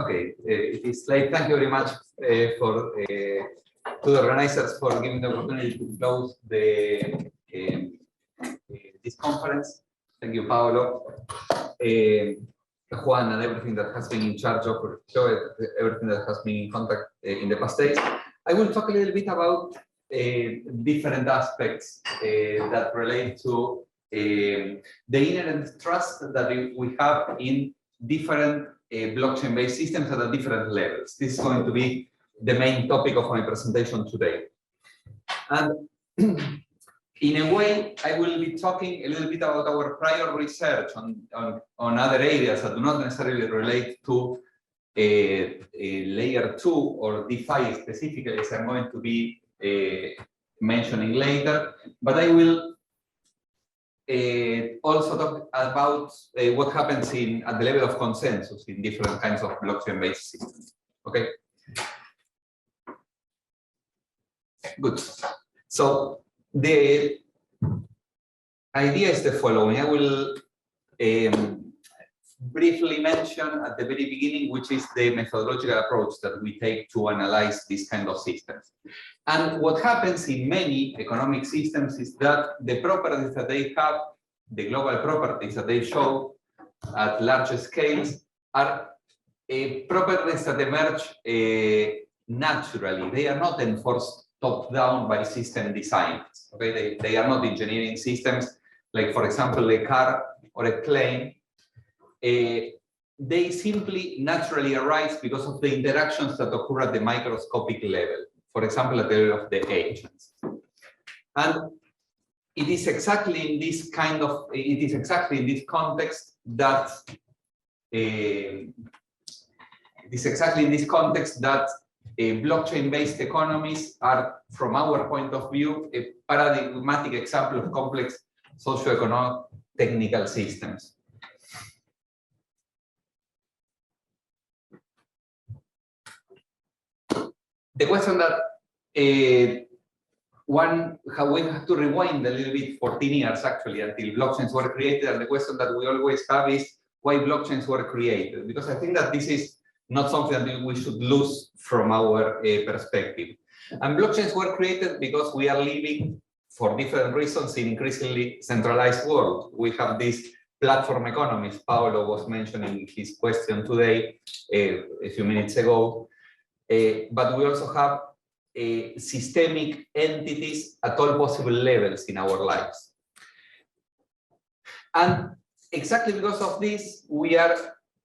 Okay, it is late. Thank you very much to the organizers for giving the opportunity to close this conference. Thank you, Paolo, Juan, and everything that has been in charge of everything that has been in contact in the past days. I will talk a little bit about different aspects that relate to the inherent trust that we have in different blockchain-based systems at different levels. This is going to be the main topic of my presentation today. And in a way, I will be talking a little bit about our prior research on other areas that do not necessarily relate to a layer 2 or DeFi specifically, as I'm going to be mentioning later. But I will also talk about what happens at the level of consensus in different kinds of blockchain-based systems. Okay. Good. So the idea is the following. I will briefly mention at the very beginning, which is the methodological approach that we take to analyze these kind of systems. And what happens in many economic systems is that the properties that they have, the global properties that they show at large scales, are properties that emerge naturally. They are not enforced top-down by system designers. Okay, they are not engineering systems like, for example, a car or a plane. They simply naturally arise because of the interactions that occur at the microscopic level. For example, at the level of the agents. And it is exactly in this context that blockchain-based economies are, from our point of view, a paradigmatic example of complex socio-economic technical systems. The question that we have to rewind a little bit 14 years actually until blockchains were created, and the question that we always have is why blockchains were created, because I think that this is not something that we should lose from our perspective. And blockchains were created because we are living, for different reasons, in increasingly centralized world. We have these platform economies. Paolo was mentioning his question today, a few minutes ago. But we also have systemic entities at all possible levels in our lives. And exactly because of this,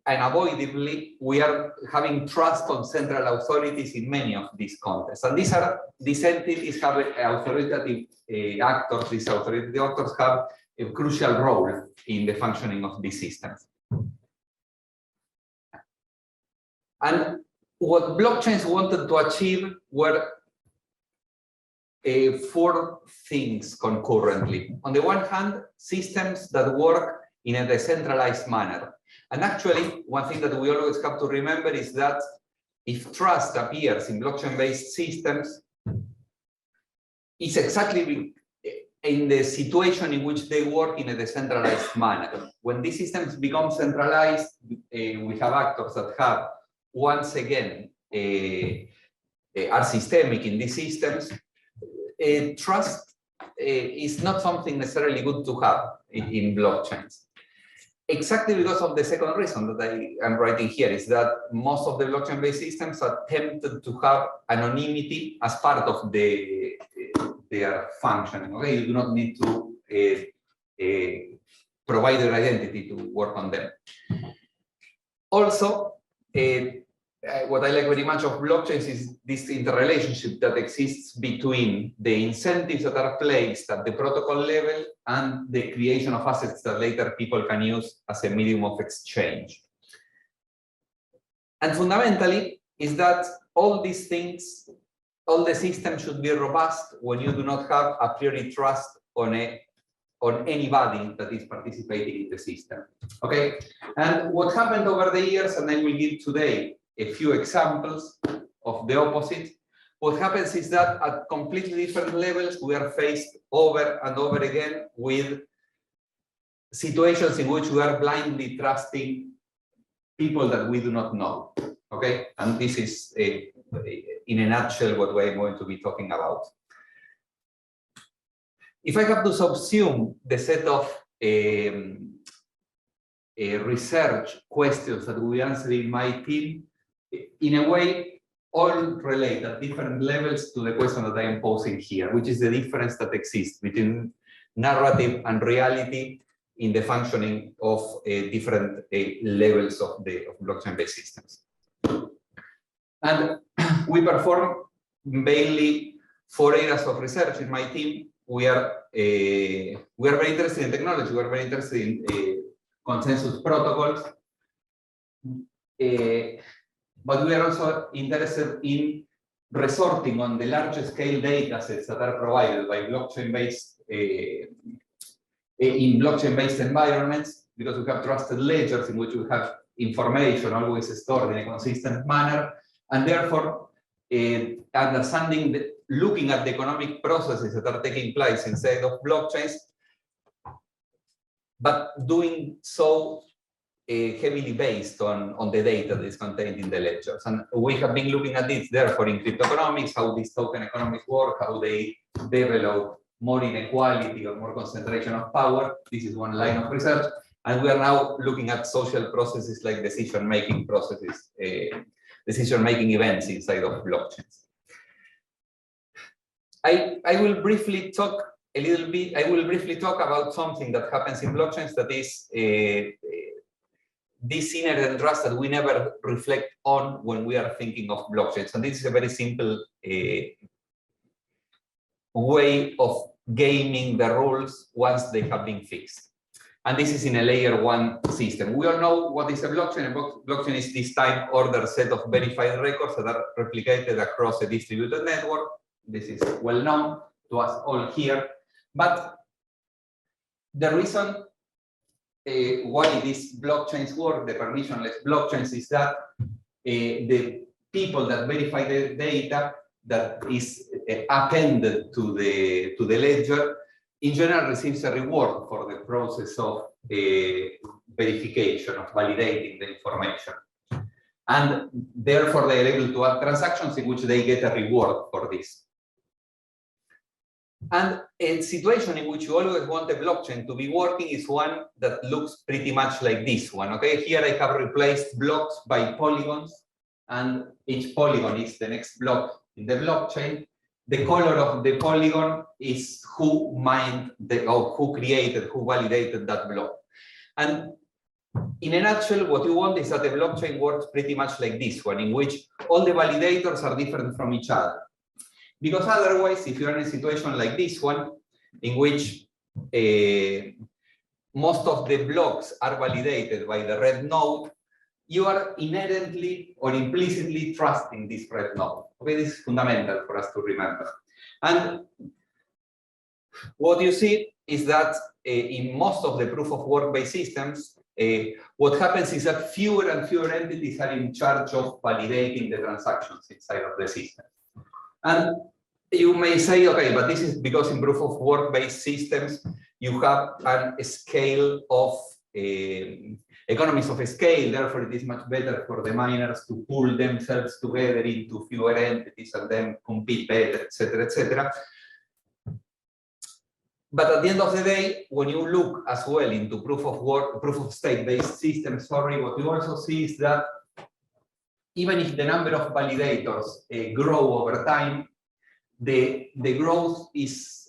unavoidably, we are having trust on central authorities in many of these contexts. And these entities have authoritative actors. These authoritative actors have a crucial role in the functioning of these systems. And what blockchains wanted to achieve were 4 things concurrently. On the one hand, systems that work in a decentralized manner. And actually, one thing that we always have to remember is that if trust appears in blockchain-based systems, it's exactly in the situation in which they work in a decentralized manner. When these systems become centralized, we have actors that have, once again, are systemic in these systems. Trust is not something necessarily good to have in blockchains. Exactly because of the second reason that I am writing here is that most of the blockchain-based systems are tempted to have anonymity as part of their functioning. Okay, you do not need to provide your identity to work on them. Also, what I like very much of blockchains is this interrelationship that exists between the incentives that are placed at the protocol level and the creation of assets that later people can use as a medium of exchange. And fundamentally is that all these things, all the systems should be robust when you do not have a priori trust on anybody that is participating in the system. Okay, and what happened over the years, and I will give today a few examples of the opposite. What happens is that at completely different levels, we are faced over and over again with situations in which we are blindly trusting people that we do not know. Okay, and this is in a nutshell what we're going to be talking about. If I have to subsume the set of research questions that we answer in my team, in a way, all relate at different levels to the question that I am posing here, which is the difference that exists between narrative and reality in the functioning of different levels of blockchain-based systems. And we perform mainly 4 areas of research in my team. We are very interested in technology. We are very interested in consensus protocols. But we are also interested in resorting on the large scale data sets that are provided by blockchain-based in blockchain-based environments, because we have trusted ledgers in which we have information always stored in a consistent manner, and therefore understanding, looking at the economic processes that are taking place inside of blockchains, but doing so heavily based on the data that is contained in the ledgers. And we have been looking at this, therefore, in cryptoeconomics, how these token economics work, how they develop more inequality or more concentration of power. This is one line of research. And we are now looking at social processes like decision-making processes, decision-making events inside of blockchains. I will briefly talk a little bit, I will briefly talk about something that happens in blockchains, that is this inherent trust that we never reflect on when we are thinking of blockchains. And this is a very simple way of gaming the rules once they have been fixed. And this is in a layer 1 system. We all know what is a blockchain. A blockchain is this time ordered set of verified records that are replicated across a distributed network. This is well known to us all here. But the reason why these blockchains work, the permissionless blockchains, is that the people that verify the data that is appended to the ledger, in general, receives a reward for the process of verification, of validating the information. And therefore, they are able to add transactions in which they get a reward for this. And a situation in which you always want a blockchain to be working is one that looks pretty much like this one. Okay, here I have replaced blocks by polygons, and each polygon is the next block in the blockchain. The color of the polygon is who mined or who created, who validated that block. And in a nutshell, what you want is that the blockchain works pretty much like this one, in which all the validators are different from each other. Because otherwise, if you're in a situation like this one, in which most of the blocks are validated by the red node, you are inherently or implicitly trusting this red node. Okay, this is fundamental for us to remember. And what you see is that in most of the proof of work-based systems, what happens is that fewer and fewer entities are in charge of validating the transactions inside of the system. And you may say, okay, but this is because in proof of work-based systems, you have a scale of economies of scale, therefore it is much better for the miners to pool themselves together into fewer entities and then compete better, etc., etc. But at the end of the day, when you look as well into proof of stake-based systems, what you also see is that even if the number of validators grow over time, the growth is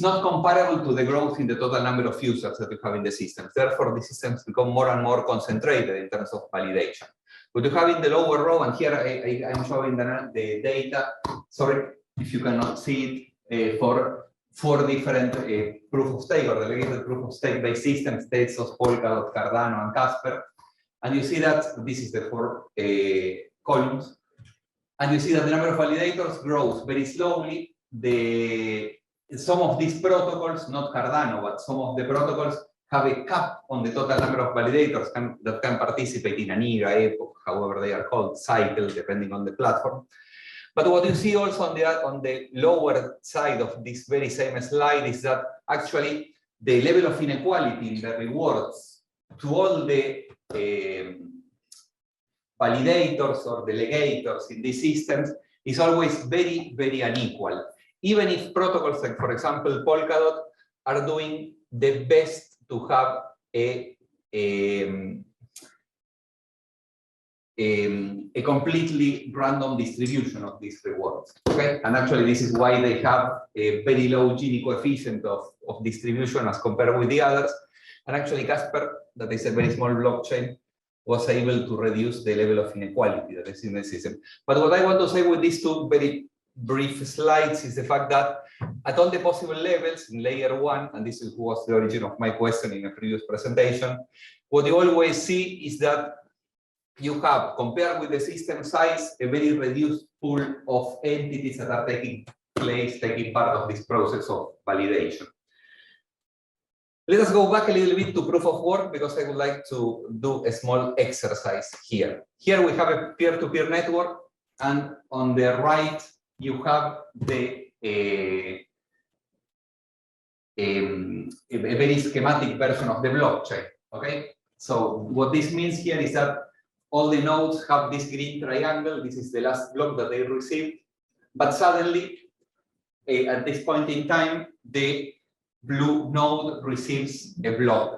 not comparable to the growth in the total number of users that you have in the systems. Therefore, the systems become more and more concentrated in terms of validation. What you have in the lower row, and here I am showing the data, sorry if you cannot see it, for 4 different proof of stake or delegated proof of stake based systems, Tezos, Polkadot, Cardano, and Casper. And you see that this is the 4 columns. And you see that the number of validators grows very slowly. Some of these protocols, not Cardano, but some of the protocols have a cap on the total number of validators that can participate in an era, epoch, however they are called, cycle, depending on the platform. But what you see also on the lower side of this very same slide is that actually the level of inequality in the rewards to all the validators or delegators in these systems is always very, very unequal. Even if protocols like, for example, Polkadot are doing the best to have a completely random distribution of these rewards. Okay, and actually this is why they have a very low Gini coefficient of distribution as compared with the others. And actually, Casper, that is a very small blockchain, was able to reduce the level of inequality that is in the system. But what I want to say with these two very brief slides is the fact that at all the possible levels in layer 1, and this was the origin of my question in a previous presentation, what you always see is that you have, compared with the system size, a very reduced pool of entities that are taking part of this process of validation. Let us go back a little bit to proof of work, because I would like to do a small exercise here. Here we have a peer-to-peer network, and on the right you have a very schematic version of the blockchain. Okay, so what this means here is that all the nodes have this green triangle. This is the last block that they received, but suddenly at this point in time, the blue node receives a block,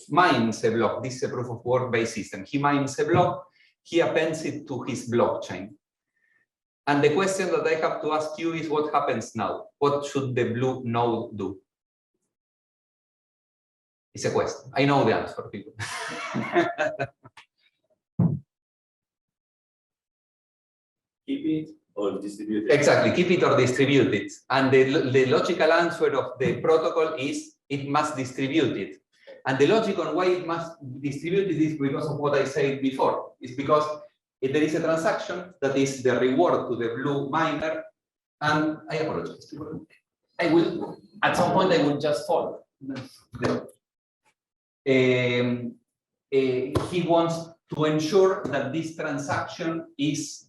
mines a block. This is a proof of work based system. He mines a block, he appends it to his blockchain. And the question that I have to ask you is, what happens now? What should the blue node do? It's a question. I know the answer, people. Keep it or distribute it? Exactly, keep it or distribute it. And the logical answer of the protocol is it must distribute it. And the logic on why it must distribute it is because of what I said before. It's because if there is a transaction that is the reward to the blue miner, and I apologize. I will, at some point, I will just fall. He wants to ensure that this transaction is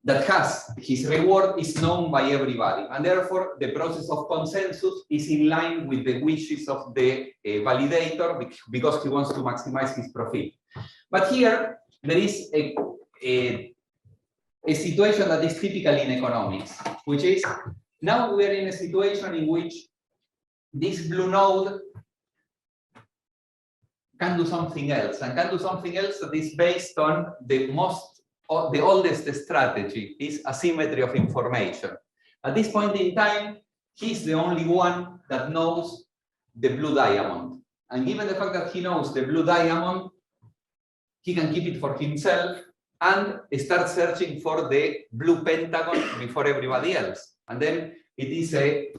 that has his reward is known by everybody, and therefore the process of consensus is in line with the wishes of the validator, because he wants to maximize his profit. But here there is a situation that is typical in economics, which is now we are in a situation in which this blue node can do something else, and can do something else that is based on the oldest strategy, is asymmetry of information. At this point in time, he's the only one that knows the blue diamond. And given the fact that he knows the blue diamond, he can keep it for himself and start searching for the blue pentagon before everybody else. And then it is a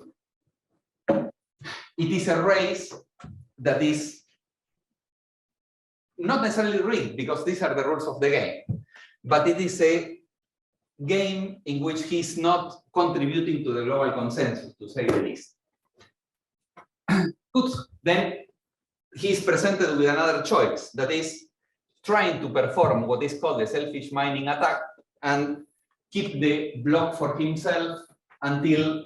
race that is not necessarily rigged, because these are the rules of the game, but it is a game in which he's not contributing to the global consensus, to say the least. Good. Then he's presented with another choice, that is trying to perform what is called a selfish mining attack and keep the block for himself until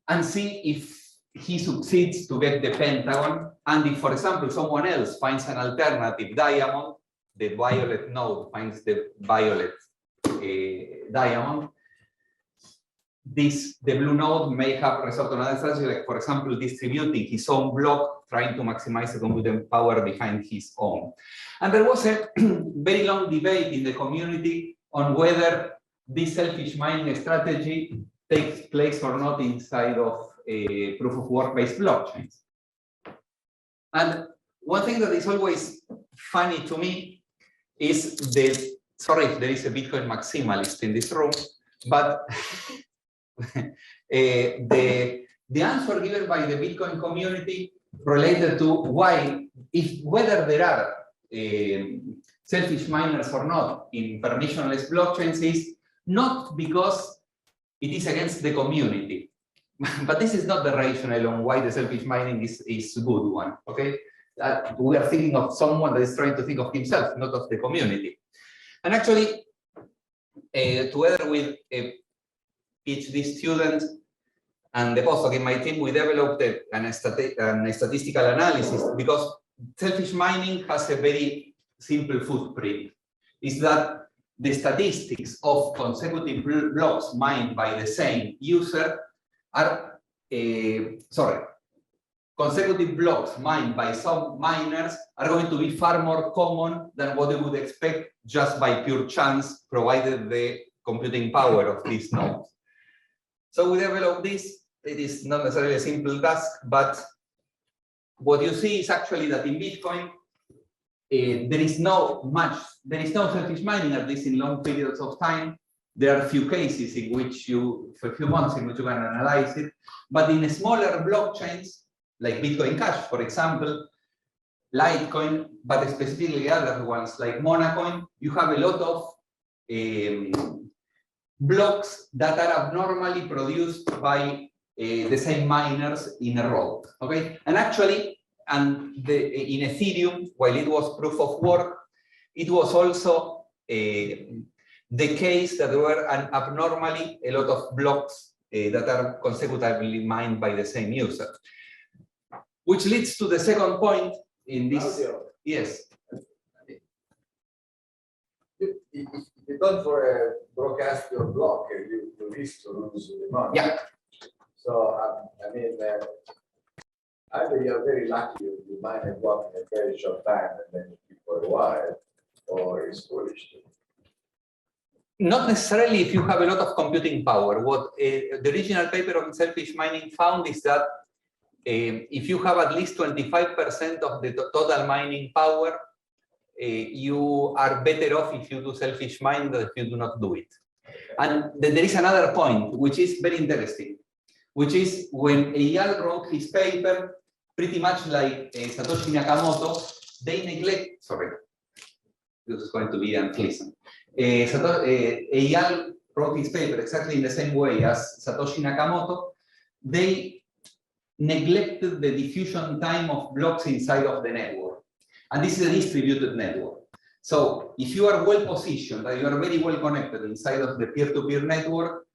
and see if he succeeds to get the pentagon. And if, for example, someone else finds an alternative diamond, the violet node finds the violet diamond, the blue node may have resorted to another strategy, like, for example, distributing his own block, trying to maximize the computing power behind his own. And there was a very long debate in the community on whether this selfish mining strategy takes place or not inside of a proof of work based blockchains. And one thing that is always funny to me is sorry if there is a Bitcoin maximalist in this room, but the answer given by the Bitcoin community related to whether there are selfish miners or not in permissionless blockchains is not because it is against the community. But this is not the rationale on why the selfish mining is a good one, okay? We are thinking of someone that is trying to think of himself, not of the community. And actually, together with a PhD student, and the postdoc in my team, we developed a statistical analysis, because selfish mining has a very simple footprint. Is that the statistics of consecutive blocks mined by the same user are, consecutive blocks mined by some miners are going to be far more common than what you would expect just by pure chance, provided the computing power of these nodes. So we developed this. It is not necessarily a simple task, but what you see is actually that in Bitcoin, there is no selfish mining, at least in long periods of time. There are a few cases in which for a few months in which you can analyze it, but in smaller blockchains, like Bitcoin Cash, for example, Litecoin, but specifically other ones like Monacoin, you have a lot of blocks that are abnormally produced by the same miners in a row. Okay, and actually, in Ethereum, while it was proof of work, it was also the case that there were abnormally a lot of blocks that are consecutively mined by the same user. Which leads to the second point in this. Claudio, yes. If you don't broadcast your block, you risk to lose the money. Yeah. So, I mean, either you're very lucky you mine a block in a very short time and then you keep for a while, or it's foolish. Not necessarily if you have a lot of computing power. What the original paper on selfish mining found is that if you have at least 25% of the total mining power, you are better off if you do selfish mining than if you do not do it. And there is another point, which is very interesting, which is when Eyal wrote his paper, pretty much like Satoshi Nakamoto, they neglect, sorry, this is going to be unpleasant. Eyal wrote his paper exactly in the same way as Satoshi Nakamoto. They neglected the diffusion time of blocks inside of the network. And this is a distributed network. So if you are well positioned, you are very well connected inside of the peer-to-peer network,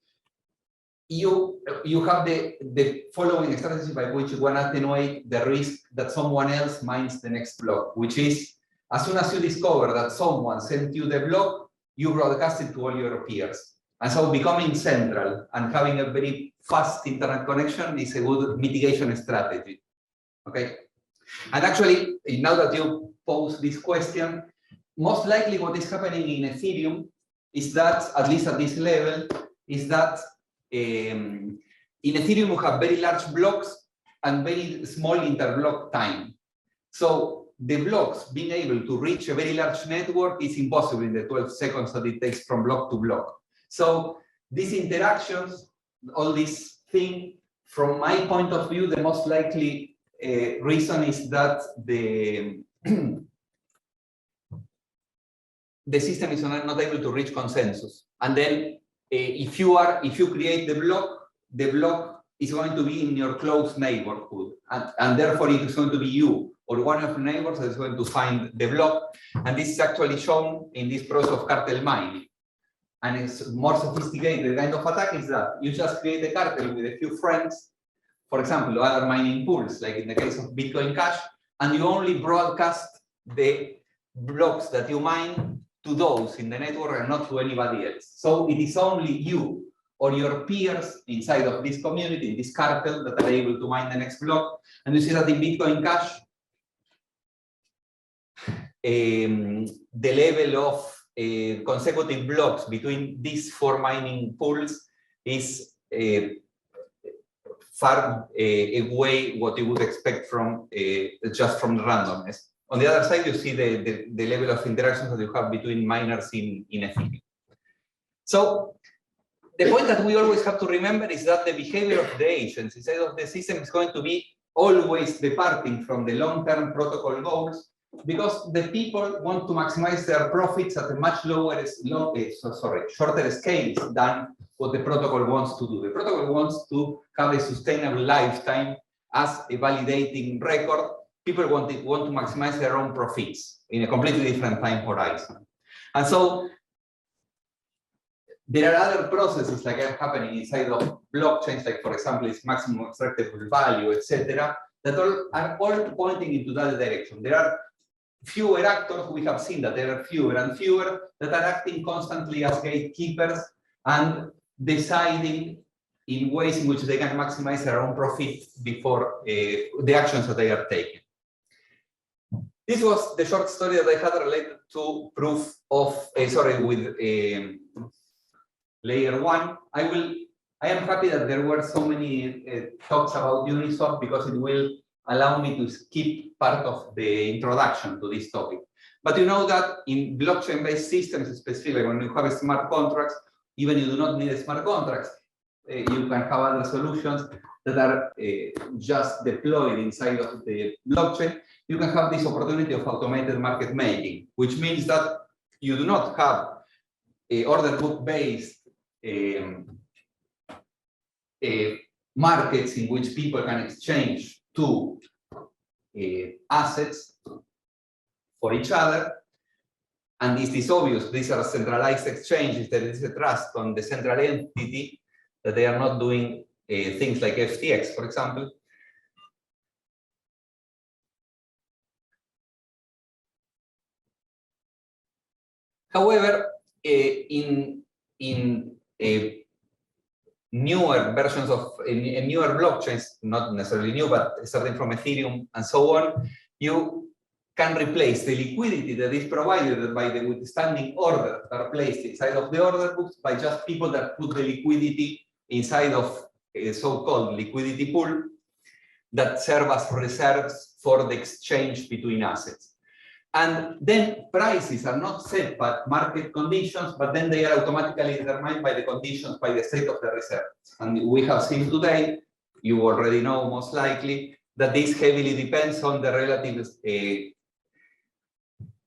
you have the following strategy by which you can attenuate the risk that someone else mines the next block, which is as soon as you discover that someone sent you the block, you broadcast it to all your peers. And so becoming central and having a very fast internet connection is a good mitigation strategy. Okay. And actually, now that you pose this question, most likely what is happening in Ethereum is that, at least at this level, is that in Ethereum we have very large blocks and very small interblock time. So the blocks being able to reach a very large network is impossible in the 12 seconds that it takes from block to block. So these interactions, all this thing, from my point of view, the most likely reason is that the system is not able to reach consensus. And then if you create the block is going to be in your close neighborhood, and therefore it is going to be you or one of the neighbors that is going to find the block. And this is actually shown in this process of cartel mining. And it's more sophisticated kind of attack is that you just create a cartel with a few friends, for example, other mining pools, like in the case of Bitcoin Cash, and you only broadcast the blocks that you mine to those in the network and not to anybody else. So it is only you or your peers inside of this community, this cartel, that are able to mine the next block. And you see that in Bitcoin Cash, the level of consecutive blocks between these four mining pools is far away what you would expect from just from randomness. On the other side, you see the level of interactions that you have between miners in Ethereum. So the point that we always have to remember is that the behavior of the agents inside of the system is going to be always departing from the long-term protocol goals, because the people want to maximize their profits at a much shorter scale than what the protocol wants to do. The protocol wants to have a sustainable lifetime as a validating record. People want to maximize their own profits in a completely different time horizon. And so there are other processes like are happening inside of blockchains, like for example, it's maximum extractable value, etc., that are all pointing into that direction. There are fewer actors. We have seen that there are fewer and fewer that are acting constantly as gatekeepers and deciding in ways in which they can maximize their own profit before the actions that they are taking. This was the short story that I had related to proof of, with layer one. I am happy that there were so many talks about Uniswap because it will allow me to skip part of the introduction to this topic. But you know that in blockchain-based systems, specifically when you have smart contracts, even you do not need smart contracts. You can have other solutions that are just deployed inside of the blockchain. You can have this opportunity of automated market making, which means that you do not have a order book based markets in which people can exchange two assets for each other. And it is obvious these are centralized exchanges. There is a trust on the central entity that they are not doing things like FTX, for example. However, in newer versions of newer blockchains, not necessarily new, but starting from Ethereum and so on, you can replace the liquidity that is provided by the withstanding orders that are placed inside of the order books by just people that put the liquidity inside of a so-called liquidity pool that serve as reserves for the exchange between assets. And then prices are not set by market conditions, but then they are automatically determined by the conditions, by the state of the reserves. And we have seen today, you already know most likely, that this heavily depends on the relative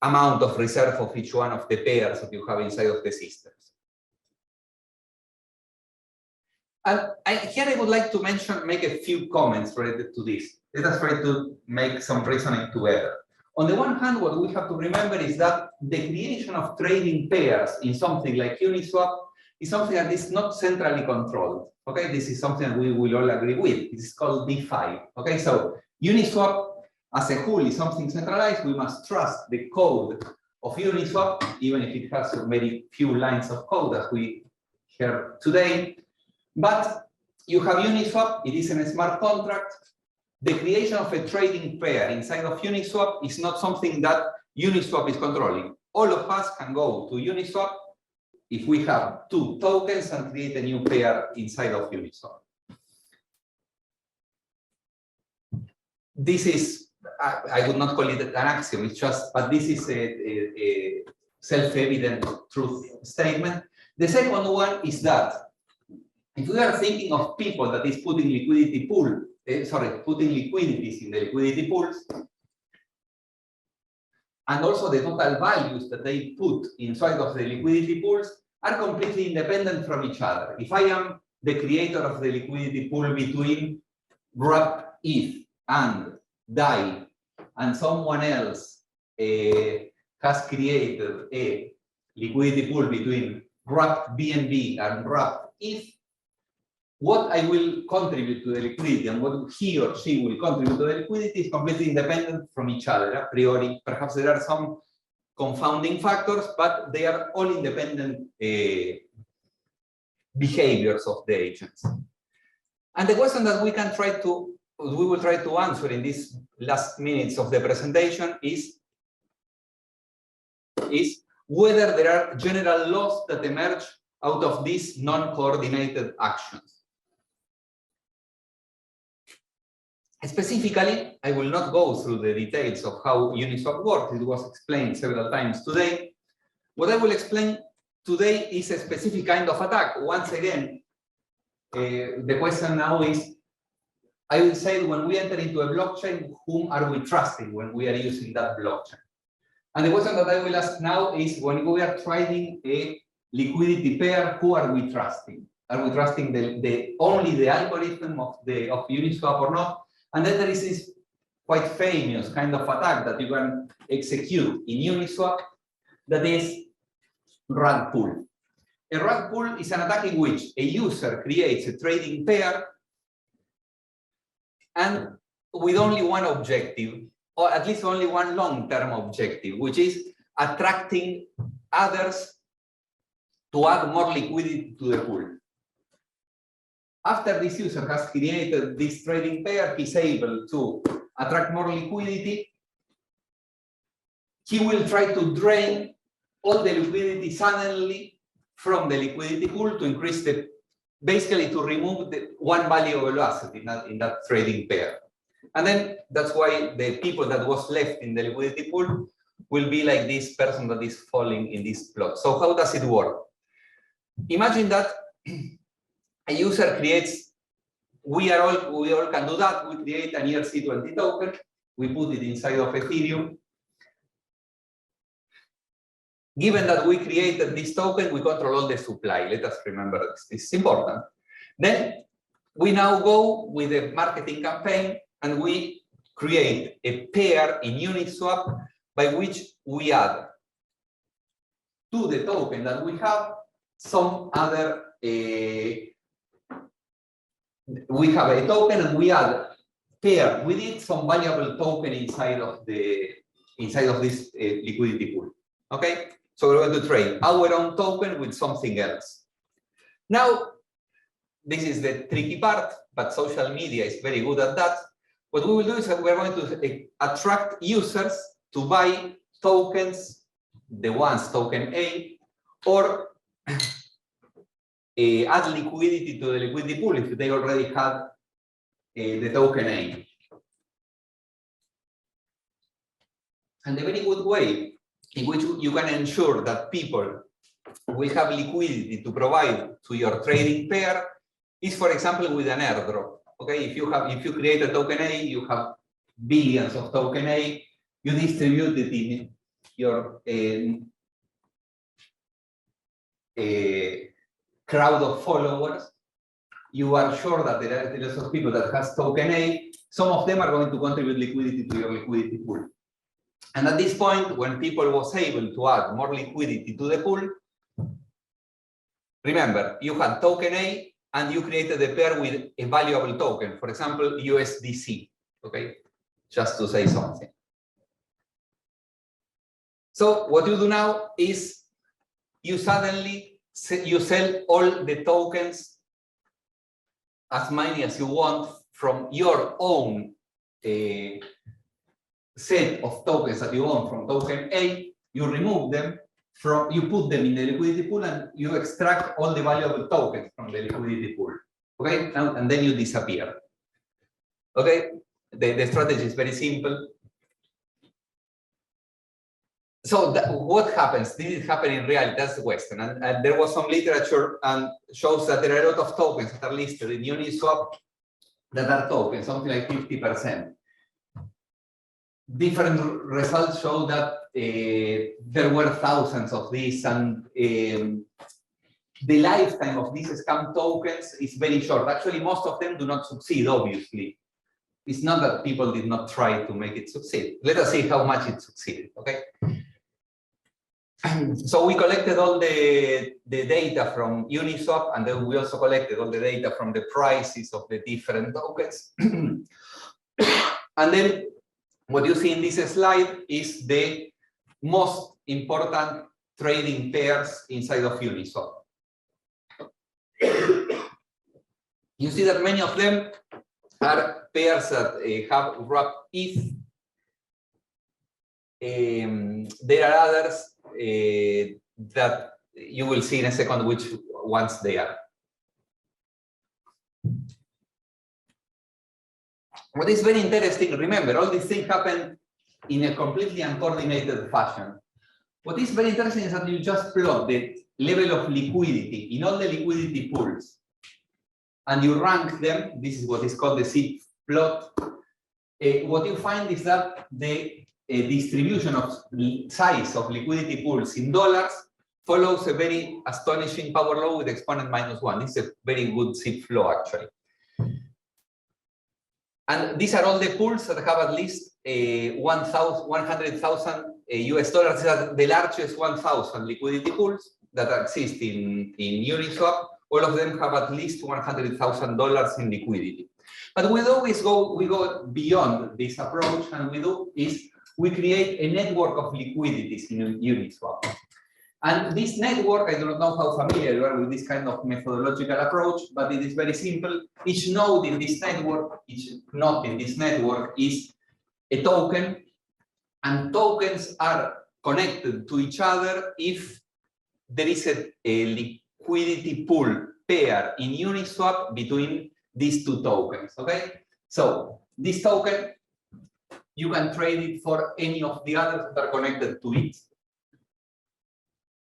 amount of reserve of each one of the pairs that you have inside of the systems. And here I would like to make a few comments related to this. Let us try to make some reasoning together. On the one hand, what we have to remember is that the creation of trading pairs in something like Uniswap is something that is not centrally controlled. Okay, this is something we will all agree with. This is called DeFi. Okay, so Uniswap as a whole is something centralized. We must trust the code of Uniswap, even if it has very few lines of code as we heard today. But you have Uniswap, it is a smart contract. The creation of a trading pair inside of Uniswap is not something that Uniswap is controlling. All of us can go to Uniswap if we have two tokens and create a new pair inside of Uniswap. This is, I would not call it an axiom, it's just, but this is a self-evident truth statement. The second one is that if we are thinking of people that is putting liquidity pool, putting liquidities in the liquidity pools, and also the total values that they put inside of the liquidity pools are completely independent from each other. If I am the creator of the liquidity pool between wrap ETH and DAI, and someone else has created a liquidity pool between wrap BNB and wrap ETH, what I will contribute to the liquidity and what he or she will contribute to the liquidity is completely independent from each other a priori. Perhaps there are some confounding factors, but they are all independent behaviors of the agents. And the question that we will try to answer in these last minutes of the presentation is whether there are general laws that emerge out of these non-coordinated actions. Specifically, I will not go through the details of how Uniswap works. It was explained several times today. What I will explain today is a specific kind of attack. Once again, the question now is, I will say when we enter into a blockchain, whom are we trusting when we are using that blockchain? And the question that I will ask now is, when we are trading a liquidity pair, who are we trusting? Are we trusting only the algorithm of Uniswap or not? And then there is this quite famous kind of attack that you can execute in Uniswap that is rug pull. A rug pull is an attack in which a user creates a trading pair and with only one objective, or at least only one long-term objective, which is attracting others to add more liquidity to the pool. After this user has created this trading pair, he's able to attract more liquidity. He will try to drain all the liquidity suddenly from the liquidity pool to increase the, basically to remove the one valuable asset in that trading pair. And then that's why the people that was left in the liquidity pool will be like this person that is falling in this plot. So how does it work? Imagine that a user creates, we all can do that. We create an ERC20 token, we put it inside of Ethereum. Given that we created this token, we control all the supply. Let us remember this. This is important. Then we now go with a marketing campaign and we create a pair in Uniswap by which we add to the token that we have some other, we have a token and we add pair with it some valuable token inside of this liquidity pool. Okay, so we're going to trade our own token with something else. Now, this is the tricky part, but social media is very good at that. What we will do is that we're going to attract users to buy tokens, the ones token A, or add liquidity to the liquidity pool if they already had the token A. And a very good way in which you can ensure that people will have liquidity to provide to your trading pair is, for example, with an airdrop. Okay, if you create a token A, you have billions of token A, you distribute it in your crowd of followers. You are sure that there are lots of people that has token A. Some of them are going to contribute liquidity to your liquidity pool. And at this point, when people was able to add more liquidity to the pool, remember, you had token A and you created a pair with a valuable token, for example, USDC, okay? Just to say something. So what you do now is you suddenly sell all the tokens, as many as you want, from your own set of tokens that you own from token A. You remove them from, you put them in the liquidity pool and you extract all the valuable tokens from the liquidity pool. Okay, and then you disappear. Okay, the strategy is very simple. So what happens? This is happening in reality, that's the question. And there was some literature and shows that there are a lot of tokens that are listed in Uniswap that are tokens, something like 50%. Different results show that there were thousands of these, and the lifetime of these scam tokens is very short. Actually, most of them do not succeed, obviously. It's not that people did not try to make it succeed. Let us see how much it succeeded, okay? So we collected all the data from Uniswap, and then we also collected all the data from the prices of the different tokens. And then what you see in this slide is the most important trading pairs inside of Uniswap. You see that many of them are pairs that have wrapped ETH. There are others that you will see in a second which ones they are. What is very interesting, remember, all these things happen in a completely uncoordinated fashion. What is very interesting is that you just plot the level of liquidity in all the liquidity pools, and you rank them. This is what is called the zip plot. What you find is that the distribution of size of liquidity pools in dollars follows a very astonishing power law with exponent -1. This is a very good zip flow, actually. And these are all the pools that have at least $100,000 US. These are the largest 1,000 liquidity pools. that exist in Uniswap, all of them have at least $100,000 in liquidity. But we go beyond this approach, and we create a network of liquidities in Uniswap. And this network, I do not know how familiar you are with this kind of methodological approach, but it is very simple. Each node in this network, each node in this network is a token, and tokens are connected to each other if there is a liquidity pool pair in Uniswap between these two tokens, okay? So this token, you can trade it for any of the others that are connected to it.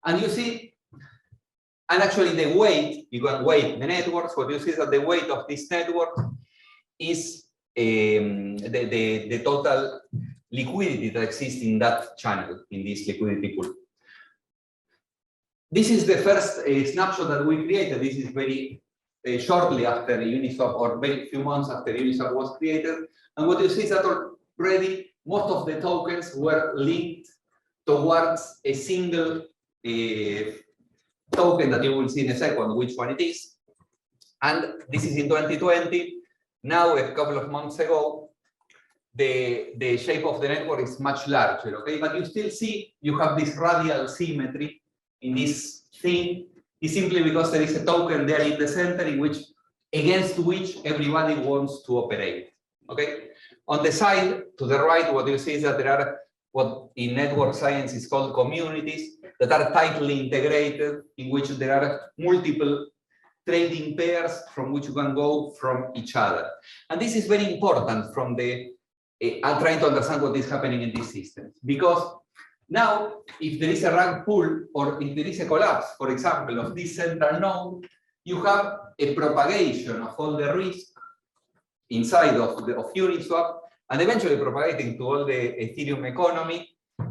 And you see, and actually the weight, you can weight the networks. What you see is that the weight of this network is the total liquidity that exists in that channel, in this liquidity pool. This is the first snapshot that we created. This is very shortly after Uniswap, or very few months after Uniswap was created. And what you see is that already most of the tokens were linked towards a single token that you will see in a second which one it is. And this is in 2020. Now, a couple of months ago, the shape of the network is much larger, okay? But you still see you have this radial symmetry in this thing. It's simply because there is a token there in the center against which everybody wants to operate, okay? On the side, to the right, what you see is that there are what in network science is called communities that are tightly integrated, in which there are multiple trading pairs from which you can go from each other. And this is very important from the, I'm trying to understand what is happening in these systems. Because now, if there is a rug pull, or if there is a collapse, for example, of this central node, you have a propagation of all the risk inside of Uniswap, and eventually propagating to all the Ethereum economy,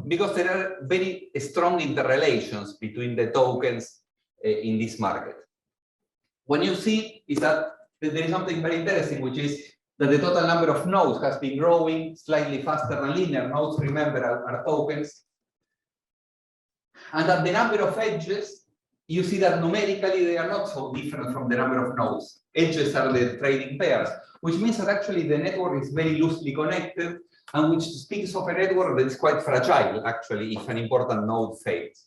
because there are very strong interrelations between the tokens in this market. When you see is that there is something very interesting, which is that the total number of nodes has been growing slightly faster than linear nodes, remember, are tokens. And that the number of edges, you see that numerically they are not so different from the number of nodes. Edges are the trading pairs, which means that actually the network is very loosely connected, and which speaks of a network that is quite fragile, actually, if an important node fails.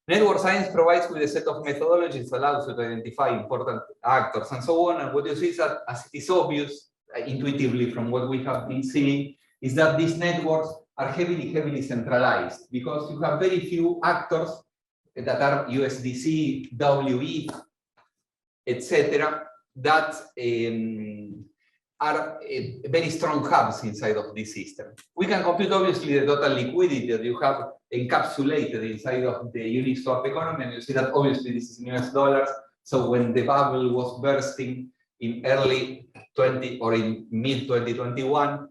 Network science provides with a set of methodologies that allows you to identify important actors and so on. And what you see is that, as it is obvious intuitively from what we have been seeing, is that these networks are heavily centralized, because you have very few actors that are USDC, WE, etc., that are very strong hubs inside of this system. We can compute obviously the total liquidity that you have encapsulated inside of the Uniswap economy, and you see that obviously this is in US dollars. So when the bubble was bursting in early 20 or in mid 2021,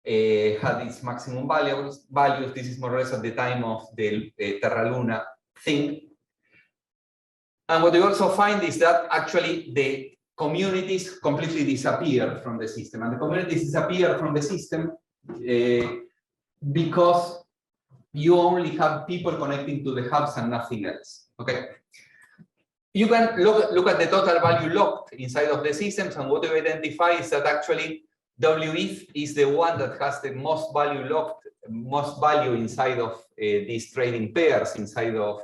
had its maximum values. This is more or less at the time of the Terra Luna thing. And what you also find is that actually the communities completely disappear from the system. And the communities disappear from the system because you only have people connecting to the hubs and nothing else. Okay. You can look at the total value locked inside of the systems, and what you identify is that actually WETH is the one that has the most value locked, most value inside of these trading pairs inside of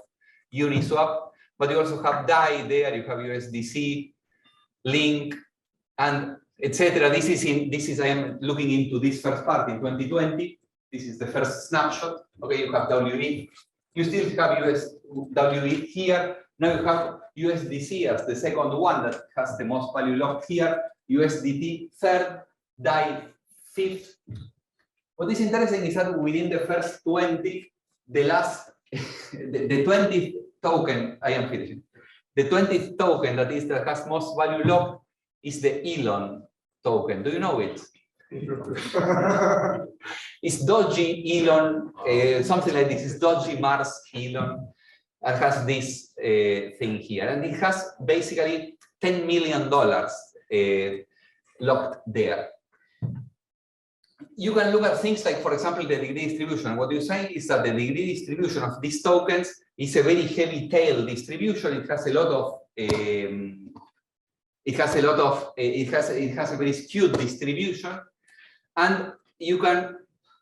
Uniswap. But you also have DAI there, you have USDC, Link, and etc. This is I am looking into this first part in 2020. This is the first snapshot. Okay, you have WE. You still have WE here. Now you have USDC as the second one that has the most value locked here. USDT third, DAI fifth. What is interesting is that within the first 20, the last, the 20th token, I am finishing. The 20th token that has most value locked is the Elon token. Do you know it? It's Doji Elon, something like this. It's Doji Mars Elon. It has this thing here, and it has basically $10 million locked there. You can look at things like, for example, the degree distribution. What you say is that the degree distribution of these tokens It's a very heavy tail distribution. It has a lot of it has a very skewed distribution, and you can,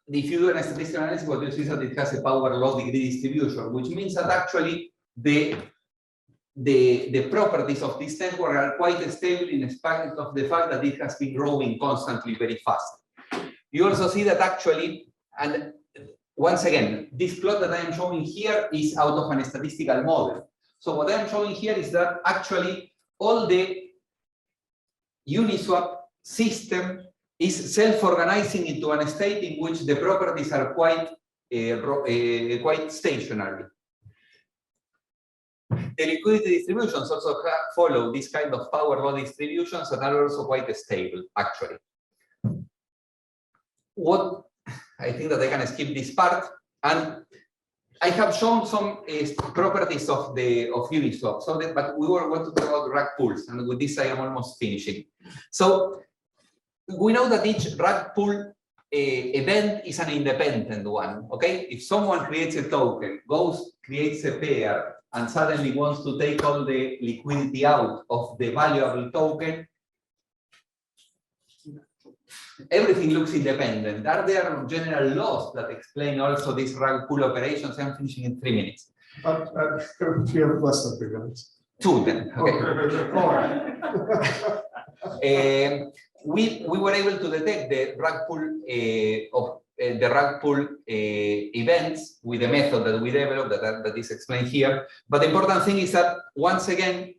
if you do a statistical analysis, what you see is that it has a power law degree distribution, which means that actually the properties of this network are quite stable in spite of the fact that it has been growing constantly very fast. You also see that actually, and once again, this plot that I am showing here is out of a statistical model. So what I am showing here is that actually all the Uniswap system is self-organizing into a state in which the properties are quite stationary. The liquidity distributions also follow this kind of power law distributions that are also quite stable, actually. What I think that I can skip this part, and I have shown some properties of Uniswap. So but we were going to talk about rug pools, and with this I am almost finishing. So we know that each rug pool event is an independent one. Okay, if someone creates a token, creates a pair, and suddenly wants to take all the liquidity out of the valuable token, everything looks independent. Are there general laws that explain also these rug pool operations? I'm finishing in 3 minutes. You have less than 3 minutes. 2 then. Okay. We were able to detect the rug pool events with the method that we developed that is explained here. But the important thing is that, once again,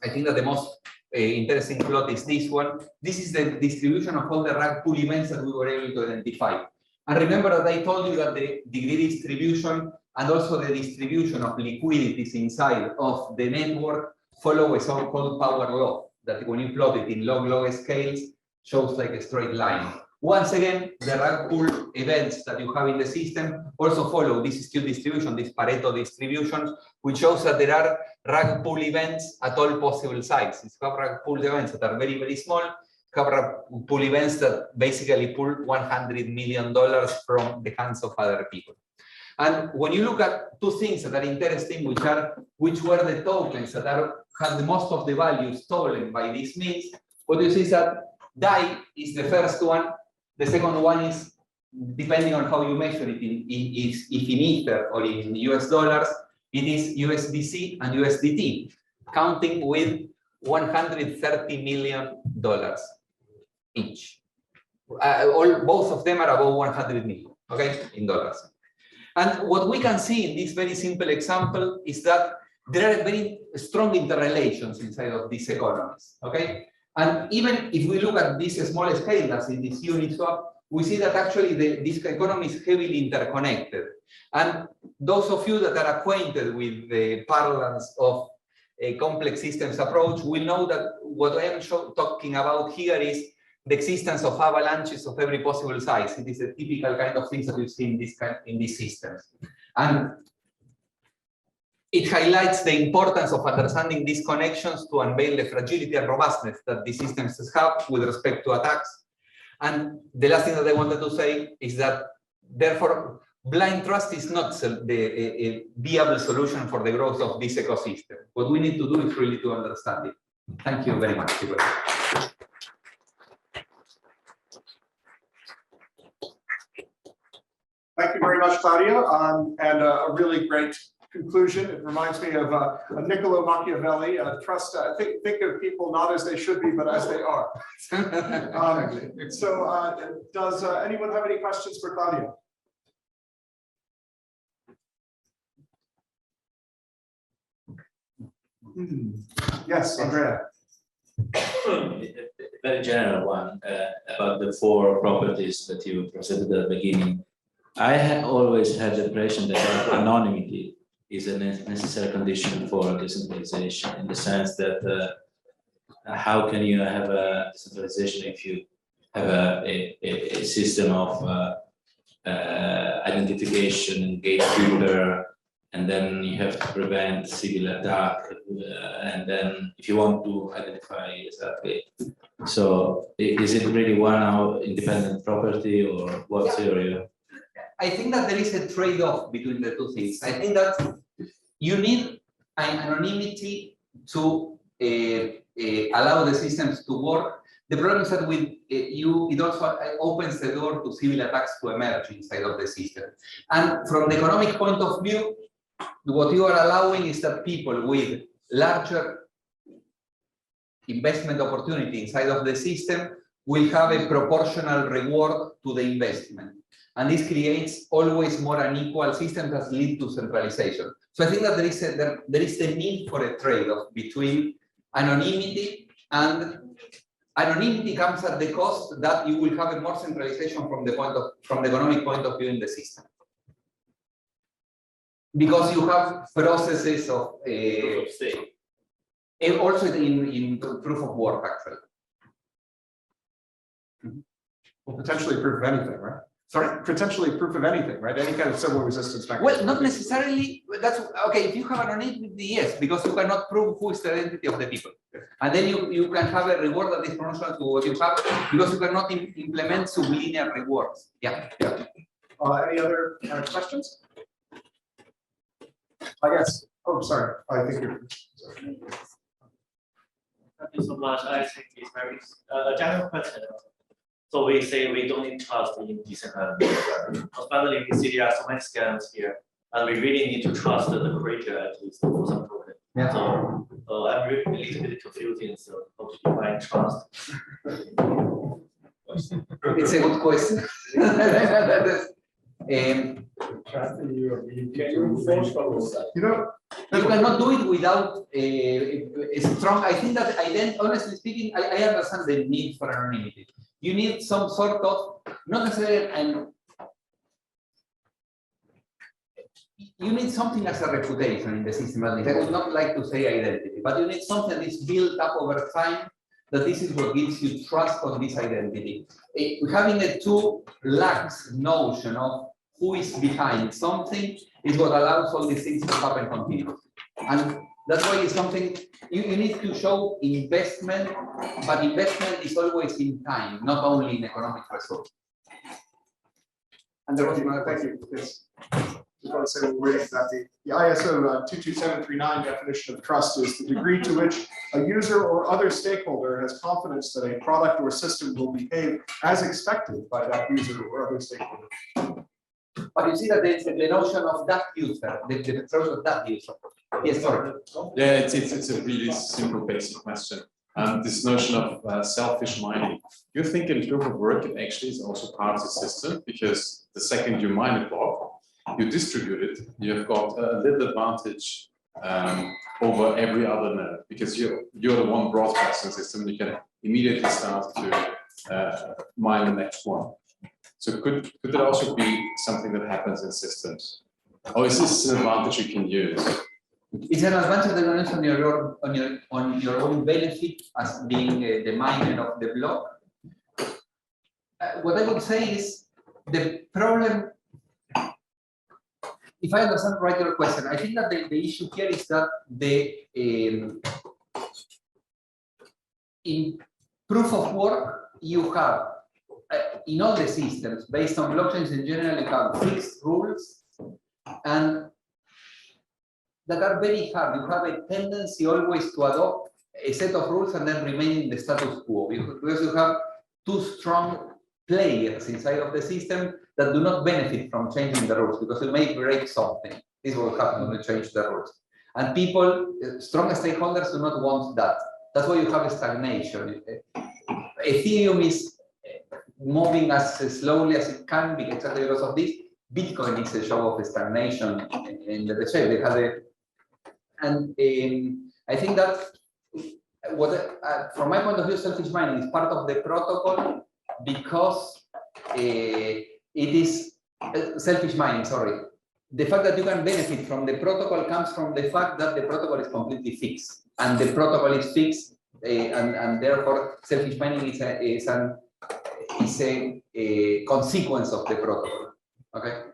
I think that the most interesting plot is this one. This is the distribution of all the rug pool events that we were able to identify. And remember that I told you that the degree distribution and also the distribution of liquidities inside of the network follow a so-called power law, that when you plot it in log scales, shows like a straight line. Once again, the rug pool events that you have in the system also follow this skewed distribution, this Pareto distribution, which shows that there are rug pool events at all possible sizes. You have rug pool events that are very, very small, you have rug pool events that basically pull $100 million from the hands of other people. And when you look at two things that are interesting, which were the tokens that had the most of the value stolen by this means, what you see is that DAI is the first one. The second one is, depending on how you measure it, if in Ether or in US dollars, it is USDC and USDT, counting with $130 million each. Both of them are above 100 million, okay, in dollars. And what we can see in this very simple example is that there are very strong interrelations inside of these economies, okay? And even if we look at this small scale, as in this Uniswap, we see that actually this economy is heavily interconnected. And those of you that are acquainted with the parlance of a complex systems approach will know that what I am talking about here is the existence of avalanches of every possible size. It is a typical kind of things that you see in these systems. And it highlights the importance of understanding these connections to unveil the fragility and robustness that these systems have with respect to attacks. And the last thing that I wanted to say is that, therefore, blind trust is not a viable solution for the growth of this ecosystem. What we need to do is really to understand it. Thank you very much. Thank you very much, Claudio, and a really great conclusion. It reminds me of Niccolo Machiavelli. Think of people not as they should be, but as they are. Does anyone have any questions for Claudio? Yes, Andrea. Very general one about the 4 properties that you presented at the beginning. I have always had the impression that anonymity is a necessary condition for decentralization, in the sense that how can you have a decentralization if you have a system of identification and gatekeeper, and then you have to prevent civil attack, and then if you want to identify exactly. So is it really one independent property, or what's your? I think that there is a trade-off between the two things. I think that you need an anonymity to allow the systems to work. The problem is that with it also opens the door to civil attacks to emerge inside of the system. And from the economic point of view, what you are allowing is that people with larger investment opportunity inside of the system will have a proportional reward to the investment. And this creates always more unequal systems that lead to centralization. So I think that there is a need for a trade-off between anonymity, and anonymity comes at the cost that you will have a more centralization from the economic point of view in the system. Because you have processes of Proof of stake. also in proof of work, actually. Well, potentially proof of anything, right? Sorry, potentially proof of anything, right? Any kind of civil resistance mechanism. Well, not necessarily. That's okay. If you have anonymity, yes, because you cannot prove who is the identity of the people, and then you can have a reward that is proportional to what you have, because you cannot implement sublinear rewards. Yeah. Yeah. Any other questions? I guess. Oh, sorry. I think you're. Sorry. Thank you so much. I think it's very a general question. So we say we don't need trust in decentralized network. Finally, we see there are so many scams here, and we really need to trust the creator at least for some token. Yeah. So I'm really a little bit confusing. So how to define trust? It's a good question. You know, you cannot do it without a strong. I think that honestly speaking, I understand the need for anonymity. You need some sort of, not necessarily, you need something as a reputation in the system. I would not like to say identity, but you need something that is built up over time, that this is what gives you trust on this identity. Having a too lax notion of who is behind something is what allows all these things to happen continuously. And that's why it's something you need to show investment, but investment is always in time, not only in economic results. And there was another, thank you. Yes. Just want to say we're waiting for that. The ISO 22739 definition of trust is the degree to which a user or other stakeholder has confidence that a product or system will behave as expected by that user or other stakeholder. But you see that there's the notion of that user, the trust of that user. Yes, sorry. Yeah, it's a really simple, basic question. This notion of selfish mining. You think in proof of work it actually is also part of the system, because the second you mine a block, you distribute it, you've got a little advantage over every other node, because you're the one broadcasting system. You can immediately start to mine the next one. So could that also be something that happens in systems, or is this an advantage you can use? It's an advantage that runs on your own benefit as being the miner of the block. What I would say is the problem. If I understand right your question, I think that the issue here is that in proof of work you have in all the systems based on blockchains in general, you have fixed rules and that are very hard. You have a tendency always to adopt a set of rules and then remain in the status quo, because you have too strong players inside of the system that do not benefit from changing the rules, because you may break something. This will happen when you change the rules. And people, strong stakeholders, do not want that. That's why you have a stagnation. Ethereum is moving as slowly as it can exactly because of this. Bitcoin is a show of stagnation in the shape. They had a, and I think that from my point of view, selfish mining is part of the protocol because it is selfish mining. Sorry, the fact that you can benefit from the protocol comes from the fact that the protocol is completely fixed, and the protocol is fixed, and therefore selfish mining is a consequence of the protocol. Okay.